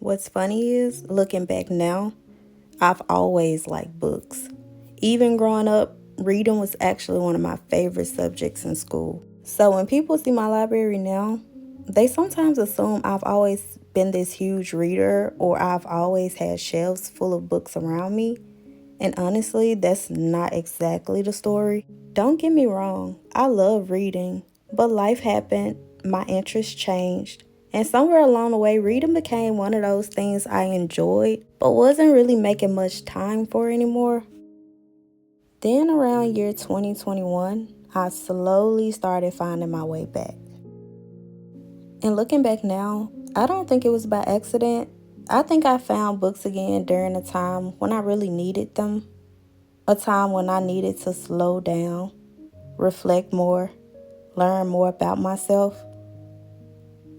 What's funny is, looking back now, I've always liked books. Even growing up, reading was actually one of my favorite subjects in school. So when people see my library now, they sometimes assume I've always been this huge reader or I've always had shelves full of books around me. And honestly, that's not exactly the story. Don't get me wrong, I love reading, but life happened, my interests changed, and somewhere along the way, reading became one of those things I enjoyed, but wasn't really making much time for anymore. Then around year 2021, I slowly started finding my way back. And looking back now, I don't think it was by accident. I think I found books again during a time when I really needed them. A time when I needed to slow down, reflect more, learn more about myself.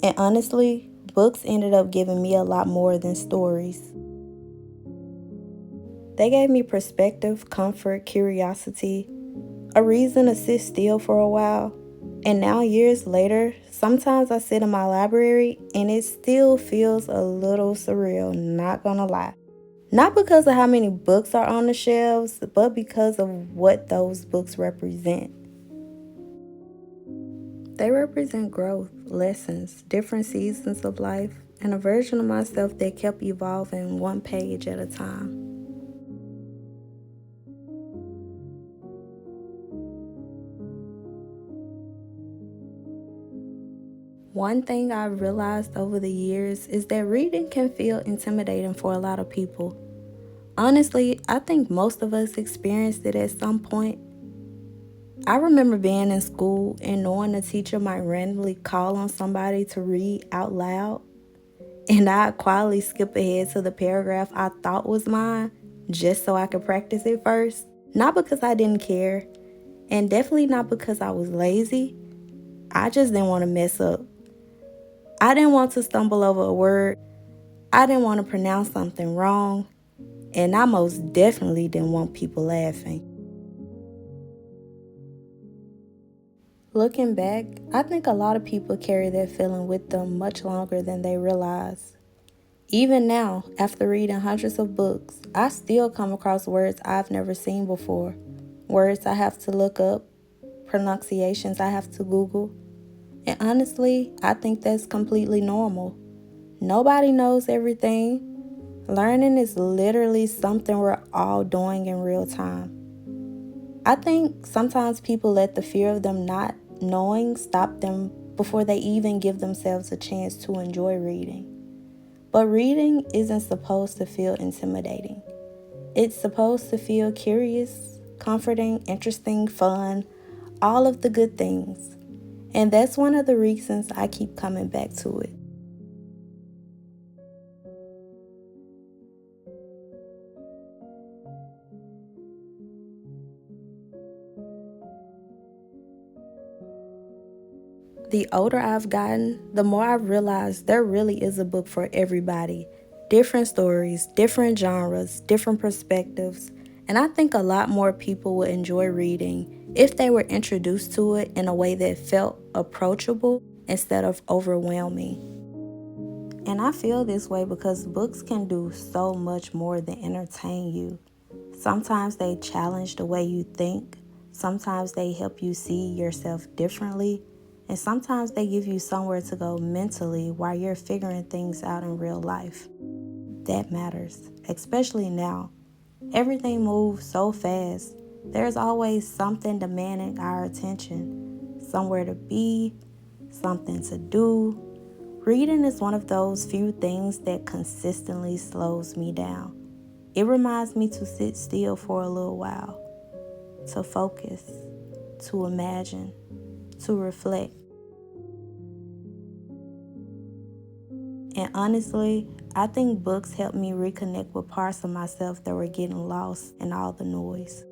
And honestly, books ended up giving me a lot more than stories. They gave me perspective, comfort, curiosity, a reason to sit still for a while. And now, years later, sometimes I sit in my library and it still feels a little surreal, not gonna lie. Not because of how many books are on the shelves, but because of what those books represent. They represent growth, lessons, different seasons of life, and a version of myself that kept evolving one page at a time. One thing I've realized over the years is that reading can feel intimidating for a lot of people. Honestly, I think most of us experienced it at some point. I remember being in school and knowing a teacher might randomly call on somebody to read out loud, and I'd quietly skip ahead to the paragraph I thought was mine just so I could practice it first. Not because I didn't care, and definitely not because I was lazy. I just didn't want to mess up. I didn't want to stumble over a word. I didn't want to pronounce something wrong. And I most definitely didn't want people laughing. Looking back, I think a lot of people carry that feeling with them much longer than they realize. Even now, after reading hundreds of books, I still come across words I've never seen before. Words I have to look up, pronunciations I have to Google. And honestly, I think that's completely normal. Nobody knows everything. Learning is literally something we're all doing in real time. I think sometimes people let the fear of them not knowing stop them before they even give themselves a chance to enjoy reading. But reading isn't supposed to feel intimidating. It's supposed to feel curious, comforting, interesting, fun, all of the good things. And that's one of the reasons I keep coming back to it. The older I've gotten, the more I've realized there really is a book for everybody. Different stories, different genres, different perspectives, and I think a lot more people would enjoy reading if they were introduced to it in a way that felt approachable instead of overwhelming. And I feel this way because books can do so much more than entertain you. Sometimes they challenge the way you think, sometimes they help you see yourself differently, and sometimes they give you somewhere to go mentally while you're figuring things out in real life. That matters, especially now. Everything moves so fast. There's always something demanding our attention, somewhere to be, something to do. Reading is one of those few things that consistently slows me down. It reminds me to sit still for a little while, to focus, to imagine, to reflect. And honestly, I think books help me reconnect with parts of myself that were getting lost in all the noise.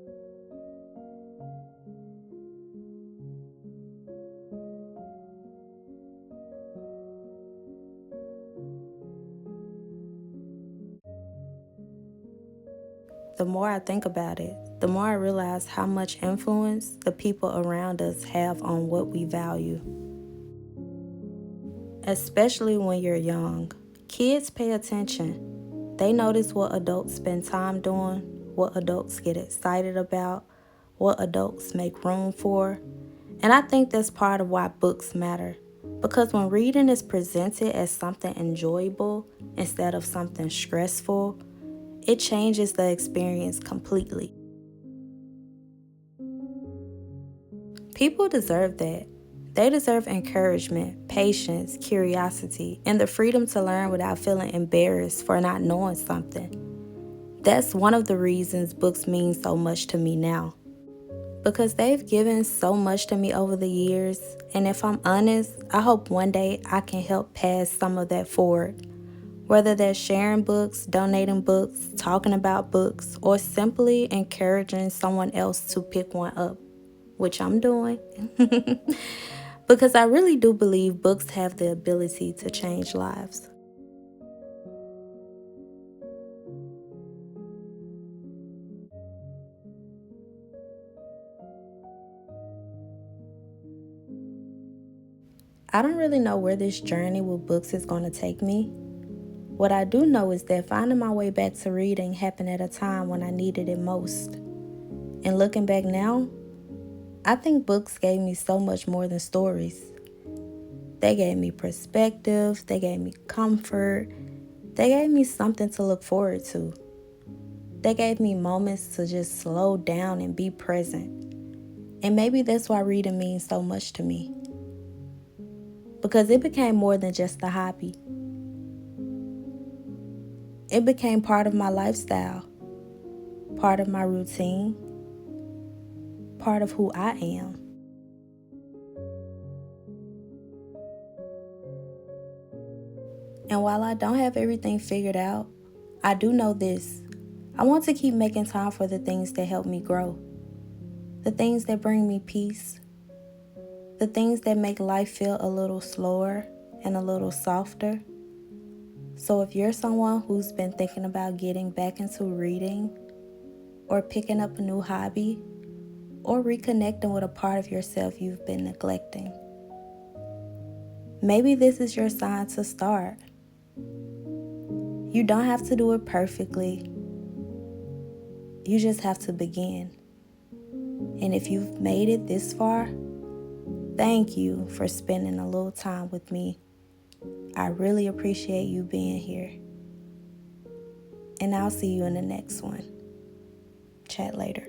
The more I think about it, the more I realize how much influence the people around us have on what we value, especially when you're young. Kids pay attention. They notice what adults spend time doing, what adults get excited about, what adults make room for. And I think that's part of why books matter. Because when reading is presented as something enjoyable instead of something stressful, it changes the experience completely. People deserve that. They deserve encouragement, patience, curiosity, and the freedom to learn without feeling embarrassed for not knowing something. That's one of the reasons books mean so much to me now. Because they've given so much to me over the years, and if I'm honest, I hope one day I can help pass some of that forward. Whether that's sharing books, donating books, talking about books, or simply encouraging someone else to pick one up, which I'm doing. Because I really do believe books have the ability to change lives. I don't really know where this journey with books is going to take me. What I do know is that finding my way back to reading happened at a time when I needed it most. And looking back now, I think books gave me so much more than stories. They gave me perspective, they gave me comfort, they gave me something to look forward to. They gave me moments to just slow down and be present. And maybe that's why reading means so much to me. Because it became more than just a hobby. It became part of my lifestyle, part of my routine, part of who I am. And while I don't have everything figured out, I do know this. I want to keep making time for the things that help me grow, the things that bring me peace, the things that make life feel a little slower and a little softer. So if you're someone who's been thinking about getting back into reading, or picking up a new hobby, or reconnecting with a part of yourself you've been neglecting, maybe this is your sign to start. You don't have to do it perfectly. You just have to begin. And if you've made it this far, thank you for spending a little time with me. I really appreciate you being here. And I'll see you in the next one. Chat later.